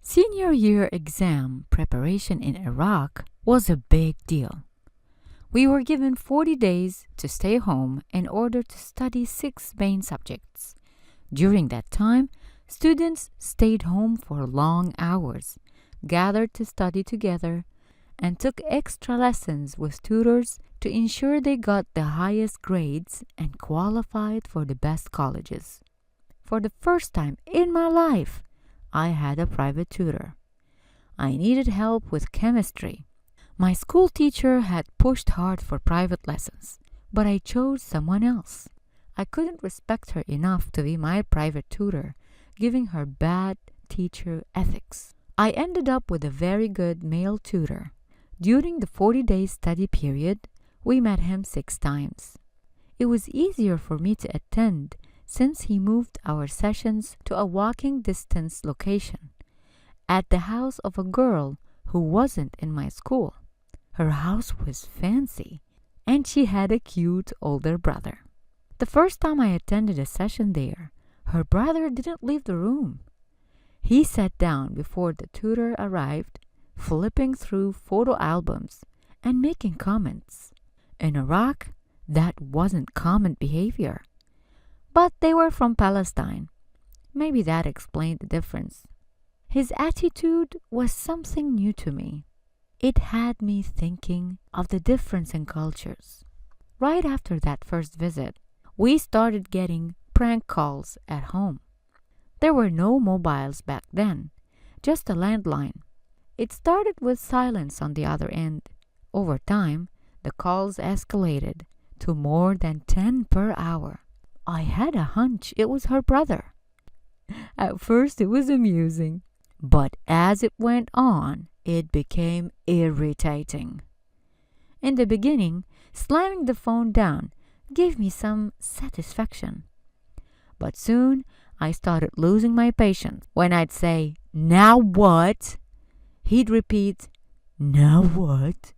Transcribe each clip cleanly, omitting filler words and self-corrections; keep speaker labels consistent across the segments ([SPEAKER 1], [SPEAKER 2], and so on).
[SPEAKER 1] Senior year exam preparation in Iraq was a big deal. We were given 40 days to stay home in order to study 6 main subjects. During that time, students stayed home for long hours, gathered to study together, and took extra lessons with tutors to ensure they got the highest grades and qualified for the best colleges. For the first time in my life, I had a private tutor. I needed help with chemistry. My school teacher had pushed hard for private lessons, but I chose someone else. I couldn't respect her enough to be my private tutor, giving her bad teacher ethics. I ended up with a very good male tutor. During the 40-day study period, we met him 6 times. It was easier for me to attend since he moved our sessions to a walking distance location, at the house of a girl who wasn't in my school. Her house was fancy, and she had a cute older brother. The first time I attended a session there, her brother didn't leave the room. He sat down before the tutor arrived, flipping through photo albums and making comments. In Iraq, that wasn't common behavior. But they were from Palestine. Maybe that explained the difference. His attitude was something new to me. It had me thinking of the difference in cultures. Right after that first visit, we started getting prank calls at home. There were no mobiles back then, just a landline. It started with silence on the other end. Over time, the calls escalated to more than 10 per hour. I had a hunch it was her brother. At first it was amusing, but as it went on, it became irritating. In the beginning, slamming the phone down gave me some satisfaction. But soon, I started losing my patience. When I'd say, "Now what?" he'd repeat, "Now what?"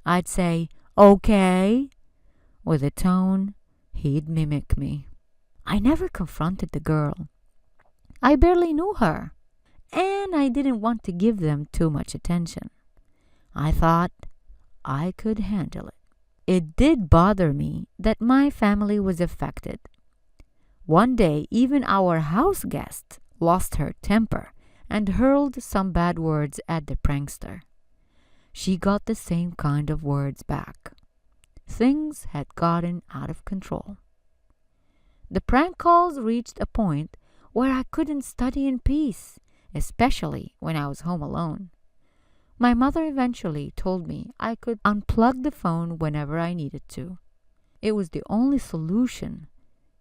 [SPEAKER 1] I'd say, "Okay," with a tone he'd mimic me. I never confronted the girl. I barely knew her, and I didn't want to give them too much attention. I thought I could handle it. It did bother me that my family was affected. One day, even our house guest lost her temper and hurled some bad words at the prankster. She got the same kind of words back. Things had gotten out of control. The prank calls reached a point where I couldn't study in peace, especially when I was home alone. My mother eventually told me I could unplug the phone whenever I needed to. It was the only solution,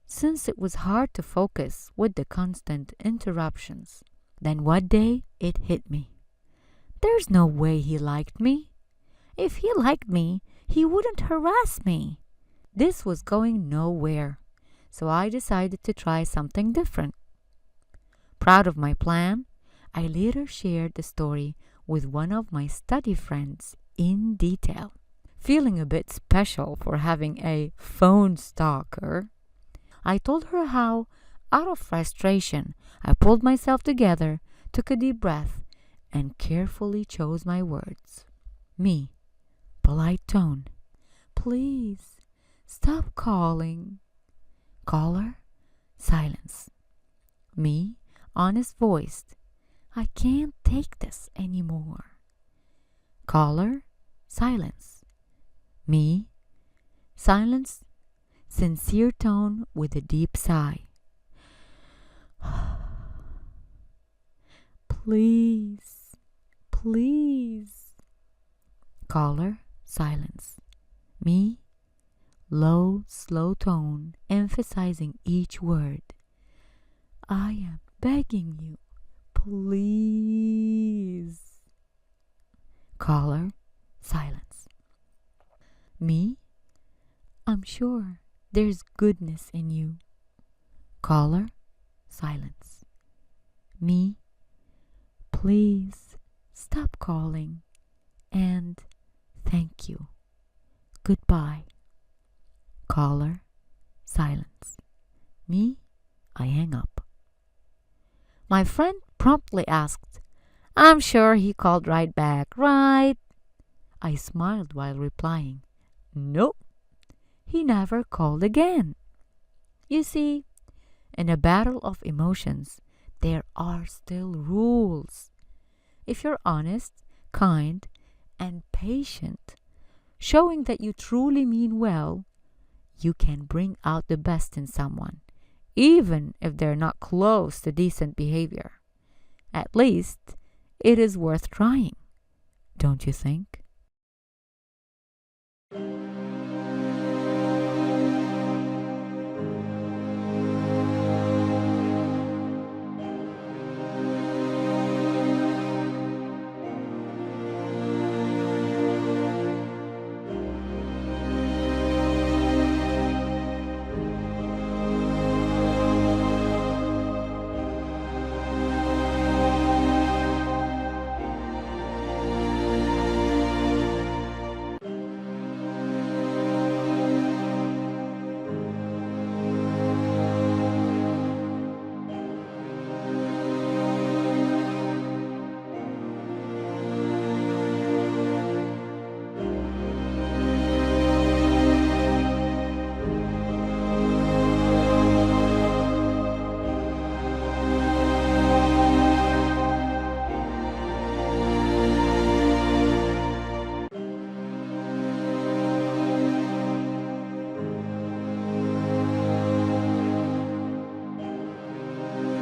[SPEAKER 1] since it was hard to focus with the constant interruptions. Then one day it hit me. There's no way he liked me. If he liked me, he wouldn't harass me. This was going nowhere, so I decided to try something different. Proud of my plan, I later shared the story with one of my study friends in detail. Feeling a bit special for having a phone stalker, I told her how, out of frustration, I pulled myself together, took a deep breath, and carefully chose my words. Me, polite tone. "Please, stop calling." Caller, silence. Me, honest voiced. "I can't take this anymore." Caller, silence. Me, silence, sincere tone with a deep sigh. "Please, please." Caller, silence. Me, low, slow tone, emphasizing each word. "I am begging you, please." Caller, silence. Me, "I'm sure there's goodness in you." Caller, silence. Me, "Please stop calling, and thank you. Goodbye." Caller, silence. Me, I hang up. My friend promptly asked, I'm sure he called right back, right? I smiled while replying, nope, he never called again. You see, in a battle of emotions, there are still rules. If you're honest, kind, and patient, showing that you truly mean well, you can bring out the best in someone, even if they're not close to decent behavior. At least, it is worth trying, don't you think?